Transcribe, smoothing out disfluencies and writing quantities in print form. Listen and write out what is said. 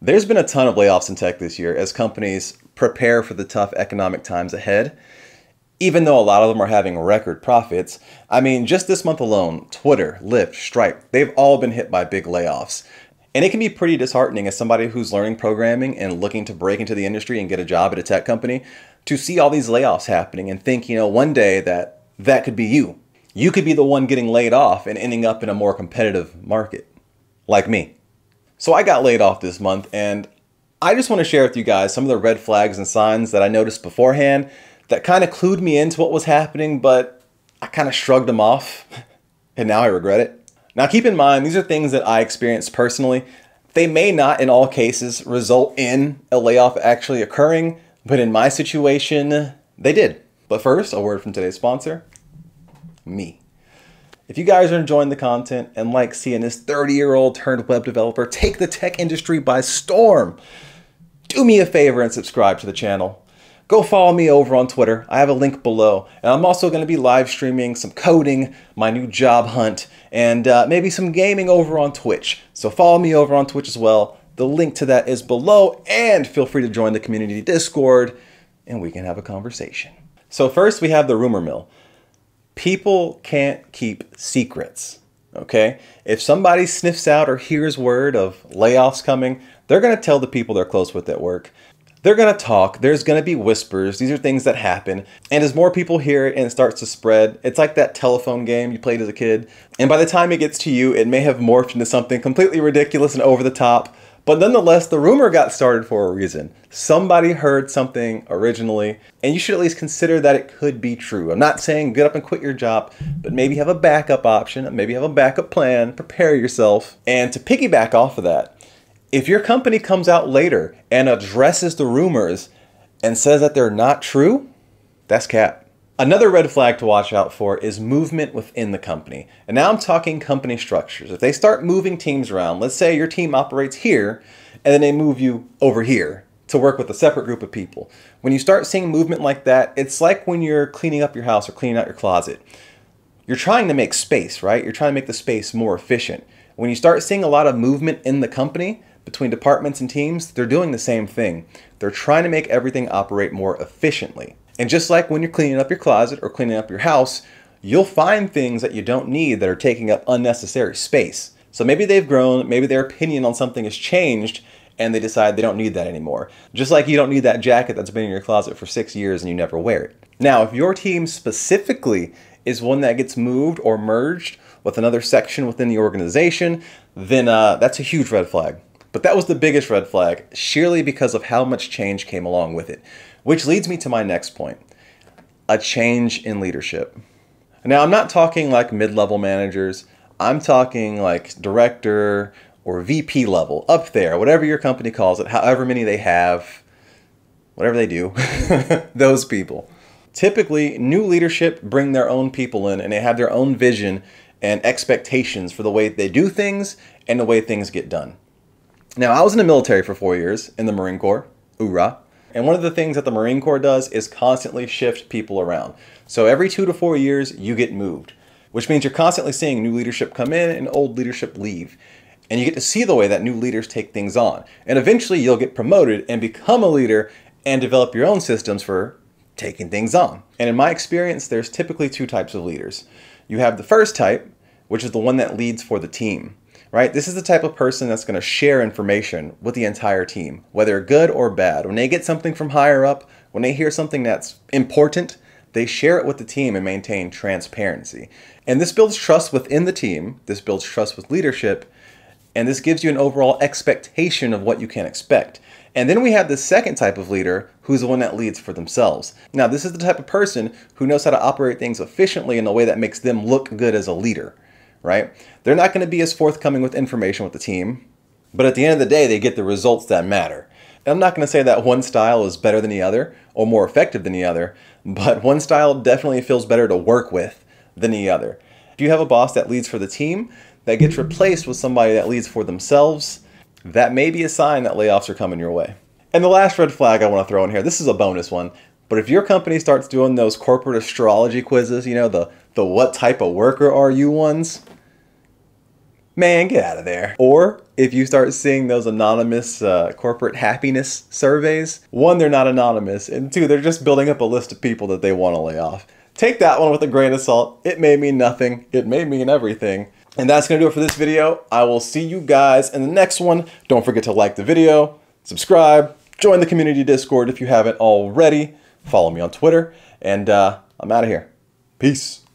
There's been a ton of layoffs in tech this year as companies prepare for the tough economic times ahead. Even though a lot of them are having record profits, just this month alone, Twitter, Lyft, Stripe, they've all been hit by big layoffs. And it can be pretty disheartening as somebody who's learning programming and looking to break into the industry and get a job at a tech company to see all these layoffs happening and think, one day that could be you. You could be the one getting laid off and ending up in a more competitive market, like me. So I got laid off this month, and I just want to share with you guys some of the red flags and signs that I noticed beforehand that kind of clued me into what was happening, but I kind of shrugged them off, and now I regret it. Now keep in mind, these are things that I experienced personally. They may not in all cases result in a layoff actually occurring, but in my situation, they did. But first, a word from today's sponsor, me. If you guys are enjoying the content and like seeing this 30-year-old turned web developer take the tech industry by storm, do me a favor and subscribe to the channel. Go follow me over on Twitter. I have a link below. And I'm also going to be live streaming some coding, my new job hunt, and maybe some gaming over on Twitch. So follow me over on Twitch as well. The link to that is below, and feel free to join the community Discord and we can have a conversation. So first we have the rumor mill. People can't keep secrets, okay? If somebody sniffs out or hears word of layoffs coming, they're going to tell the people they're close with at work. They're going to talk. There's going to be whispers. These are things that happen. And as more people hear it and it starts to spread, it's like that telephone game you played as a kid. And by the time it gets to you, it may have morphed into something completely ridiculous and over the top. But nonetheless, the rumor got started for a reason. Somebody heard something originally, and you should at least consider that it could be true. I'm not saying get up and quit your job, but maybe have a backup option, maybe have a backup plan, prepare yourself. And to piggyback off of that, if your company comes out later and addresses the rumors and says that they're not true, that's cap. Another red flag to watch out for is movement within the company. And now I'm talking company structures. If they start moving teams around, let's say your team operates here, and then they move you over here to work with a separate group of people. When you start seeing movement like that, it's like when you're cleaning up your house or cleaning out your closet. You're trying to make space, right? You're trying to make the space more efficient. When you start seeing a lot of movement in the company, between departments and teams, they're doing the same thing. They're trying to make everything operate more efficiently. And just like when you're cleaning up your closet or cleaning up your house, you'll find things that you don't need that are taking up unnecessary space. So maybe they've grown, maybe their opinion on something has changed, and they decide they don't need that anymore. Just like you don't need that jacket that's been in your closet for 6 years and you never wear it. Now, if your team specifically is one that gets moved or merged with another section within the organization, then that's a huge red flag. But that was the biggest red flag, sheerly because of how much change came along with it. Which leads me to my next point, a change in leadership. Now, I'm not talking like mid-level managers. I'm talking like director or VP level, up there, whatever your company calls it, however many they have, whatever they do, those people. Typically, new leadership bring their own people in and they have their own vision and expectations for the way they do things and the way things get done. Now, I was in the military for 4 years in the Marine Corps, hoorah. And one of the things that the Marine Corps does is constantly shift people around. So every 2 to 4 years, you get moved, which means you're constantly seeing new leadership come in and old leadership leave. And you get to see the way that new leaders take things on. And eventually you'll get promoted and become a leader and develop your own systems for taking things on. And in my experience, there's typically 2 types of leaders. You have the first type, which is the one that leads for the team. Right? This is the type of person that's going to share information with the entire team, whether good or bad. When they get something from higher up, when they hear something that's important, they share it with the team and maintain transparency. And this builds trust within the team. This builds trust with leadership. And this gives you an overall expectation of what you can expect. And then we have the second type of leader who's the one that leads for themselves. Now, this is the type of person who knows how to operate things efficiently in a way that makes them look good as a leader. Right? They're not going to be as forthcoming with information with the team, but at the end of the day, they get the results that matter. And I'm not going to say that one style is better than the other or more effective than the other, but one style definitely feels better to work with than the other. If you have a boss that leads for the team that gets replaced with somebody that leads for themselves, that may be a sign that layoffs are coming your way. And the last red flag I want to throw in here, this is a bonus one, but if your company starts doing those corporate astrology quizzes, the what type of worker are you ones, man, get out of there. Or if you start seeing those anonymous corporate happiness surveys, one, they're not anonymous, and two, they're just building up a list of people that they want to lay off. Take that one with a grain of salt. It may mean nothing. It may mean everything. And that's going to do it for this video. I will see you guys in the next one. Don't forget to like the video, subscribe, join the community Discord if you haven't already, follow me on Twitter, and I'm out of here. Peace.